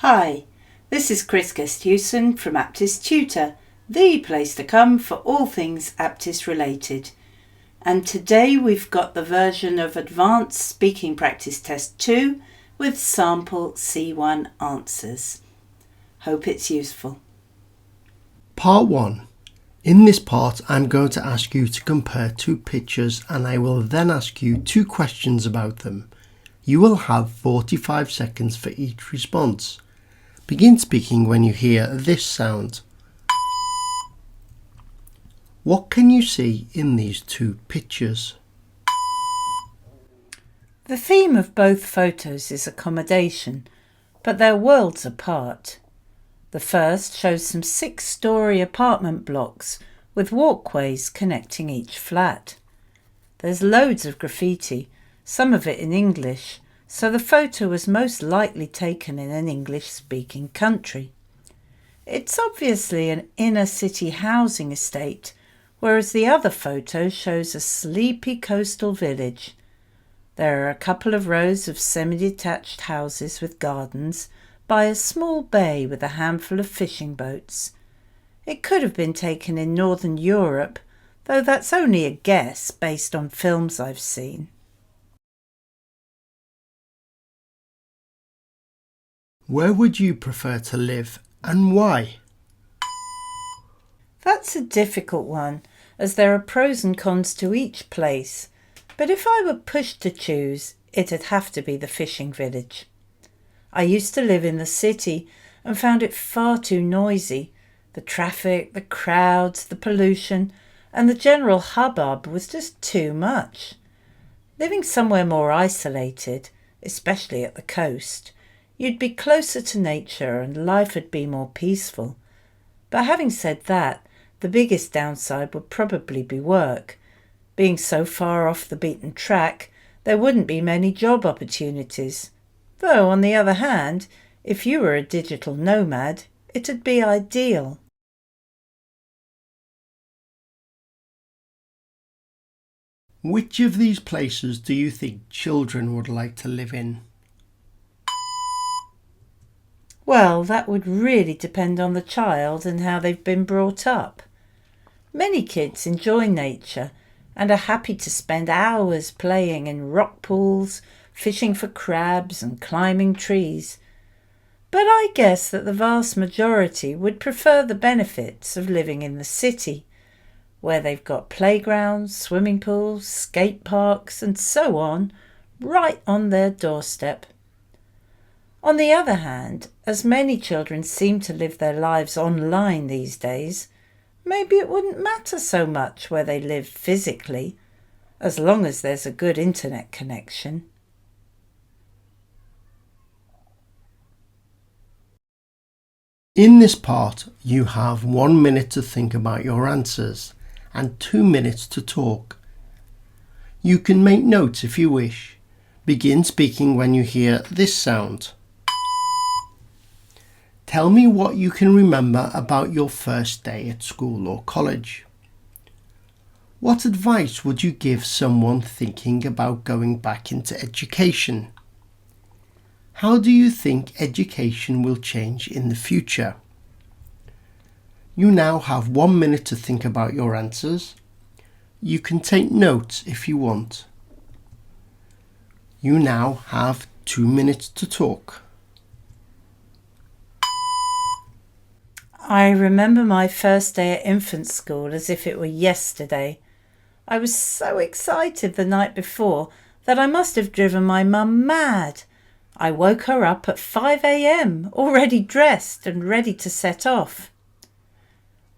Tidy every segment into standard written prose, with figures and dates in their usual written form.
Hi, this is Chris Guest-Hewson from Aptis Tutor, the place to come for all things Aptis related. And today we've got the version of Advanced Speaking Practice Test 2 with sample C1 answers. Hope it's useful. Part 1. In this part, I'm going to ask you to compare two pictures and I will then ask you two questions about them. You will have 45 seconds for each response. Begin speaking when you hear this sound. What can you see in these two pictures? The theme of both photos is accommodation, but they're worlds apart. The first shows some 6-story apartment blocks with walkways connecting each flat. There's loads of graffiti, some of it in English, so the photo was most likely taken in an English-speaking country. It's obviously an inner-city housing estate, whereas the other photo shows a sleepy coastal village. There are a couple of rows of semi-detached houses with gardens by a small bay with a handful of fishing boats. It could have been taken in Northern Europe, though that's only a guess based on films I've seen. Where would you prefer to live and why? That's a difficult one, as there are pros and cons to each place. But if I were pushed to choose, it'd have to be the fishing village. I used to live in the city and found it far too noisy. The traffic, the crowds, the pollution, and the general hubbub was just too much. Living somewhere more isolated, especially at the coast, you'd be closer to nature and life would be more peaceful. But having said that, the biggest downside would probably be work. Being so far off the beaten track, there wouldn't be many job opportunities. Though, on the other hand, if you were a digital nomad, it'd be ideal. Which of these places do you think children would like to live in? Well, that would really depend on the child and how they've been brought up. Many kids enjoy nature and are happy to spend hours playing in rock pools, fishing for crabs and climbing trees. But I guess that the vast majority would prefer the benefits of living in the city, where they've got playgrounds, swimming pools, skate parks and so on, right on their doorstep. On the other hand, as many children seem to live their lives online these days, maybe it wouldn't matter so much where they live physically, as long as there's a good internet connection. In this part, you have 1 minute to think about your answers and 2 minutes to talk. You can make notes if you wish. Begin speaking when you hear this sound. Tell me what you can remember about your first day at school or college. What advice would you give someone thinking about going back into education? How do you think education will change in the future? You now have 1 minute to think about your answers. You can take notes if you want. You now have 2 minutes to talk. I remember my first day at infant school as if it were yesterday. I was so excited the night before that I must have driven my mum mad. I woke her up at 5 a.m, already dressed and ready to set off.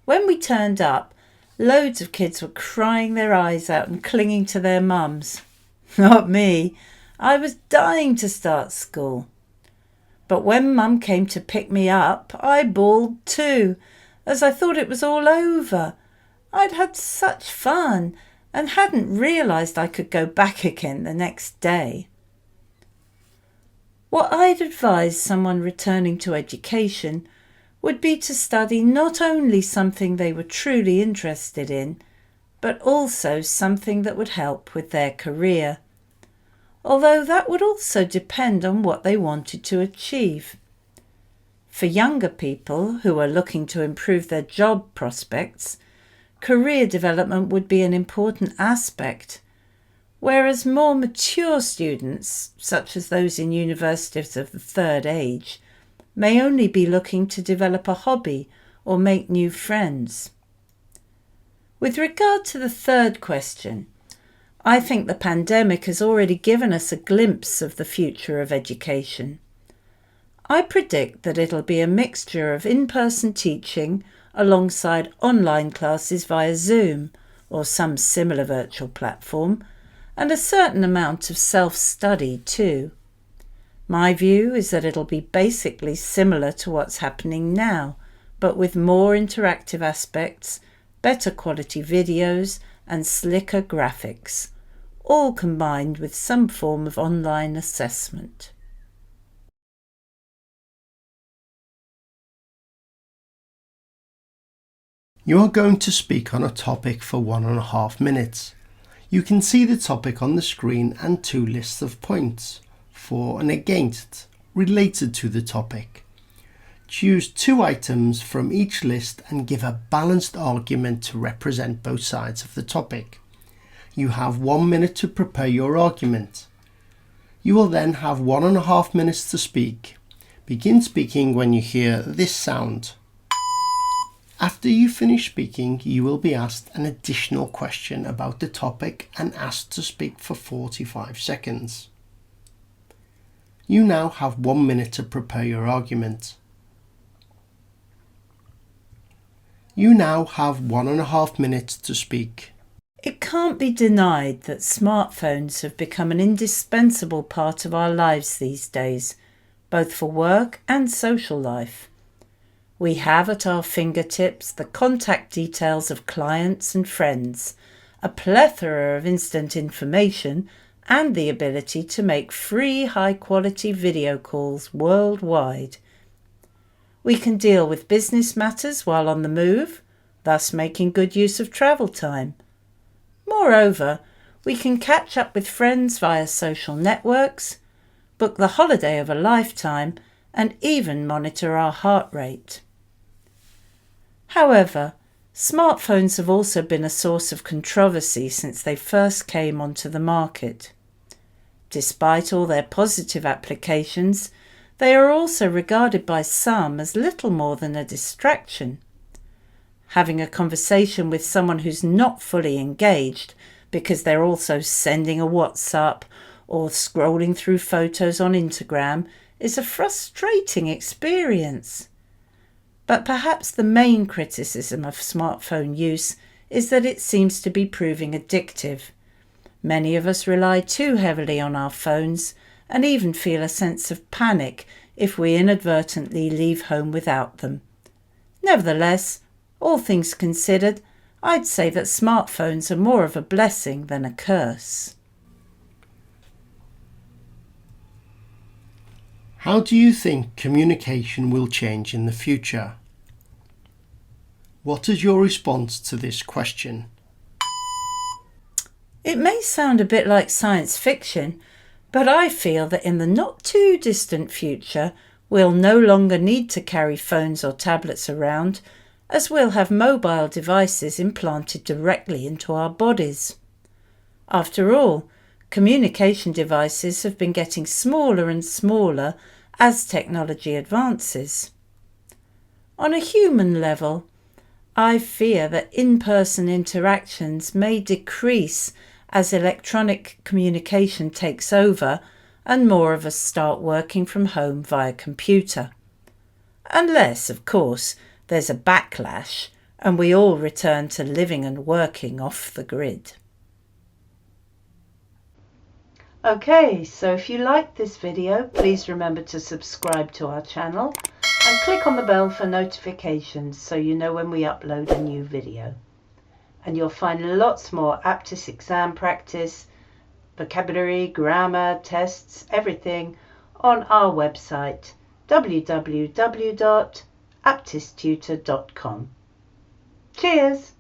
When we turned up, loads of kids were crying their eyes out and clinging to their mums. Not me. I was dying to start school. But when Mum came to pick me up, I bawled too, as I thought it was all over. I'd had such fun and hadn't realised I could go back again the next day. What I'd advise someone returning to education would be to study not only something they were truly interested in, but also something that would help with their career. Although that would also depend on what they wanted to achieve. For younger people who are looking to improve their job prospects, career development would be an important aspect, whereas more mature students, such as those in universities of the third age, may only be looking to develop a hobby or make new friends. With regard to the third question, I think the pandemic has already given us a glimpse of the future of education. I predict that it'll be a mixture of in-person teaching alongside online classes via Zoom or some similar virtual platform, and a certain amount of self-study too. My view is that it'll be basically similar to what's happening now, but with more interactive aspects, better quality videos, and slicker graphics, all combined with some form of online assessment. You are going to speak on a topic for 1.5 minutes. You can see the topic on the screen and 2 lists of points, for and against, related to the topic. Choose 2 items from each list and give a balanced argument to represent both sides of the topic. You have 1 minute to prepare your argument. You will then have 1.5 minutes to speak. Begin speaking when you hear this sound. After you finish speaking, you will be asked an additional question about the topic and asked to speak for 45 seconds. You now have 1 minute to prepare your argument. You now have 1.5 minutes to speak. It can't be denied that smartphones have become an indispensable part of our lives these days, both for work and social life. We have at our fingertips the contact details of clients and friends, a plethora of instant information, and the ability to make free high-quality video calls worldwide. We can deal with business matters while on the move, thus making good use of travel time. Moreover, we can catch up with friends via social networks, book the holiday of a lifetime, and even monitor our heart rate. However, smartphones have also been a source of controversy since they first came onto the market. Despite all their positive applications, they are also regarded by some as little more than a distraction. Having a conversation with someone who's not fully engaged because they're also sending a WhatsApp or scrolling through photos on Instagram is a frustrating experience. But perhaps the main criticism of smartphone use is that it seems to be proving addictive. Many of us rely too heavily on our phones and even feel a sense of panic if we inadvertently leave home without them. Nevertheless, all things considered, I'd say that smartphones are more of a blessing than a curse. How do you think communication will change in the future? What is your response to this question? It may sound a bit like science fiction, but I feel that in the not too distant future, we'll no longer need to carry phones or tablets around, as we'll have mobile devices implanted directly into our bodies. After all, communication devices have been getting smaller and smaller as technology advances. On a human level, I fear that in-person interactions may decrease as electronic communication takes over and more of us start working from home via computer. Unless, of course, there's a backlash and we all return to living and working off the grid. Okay, so if you liked this video, please remember to subscribe to our channel and click on the bell for notifications so you know when we upload a new video. And you'll find lots more Aptis exam practice, vocabulary, grammar, tests, everything on our website www.aptistutor.com. Cheers!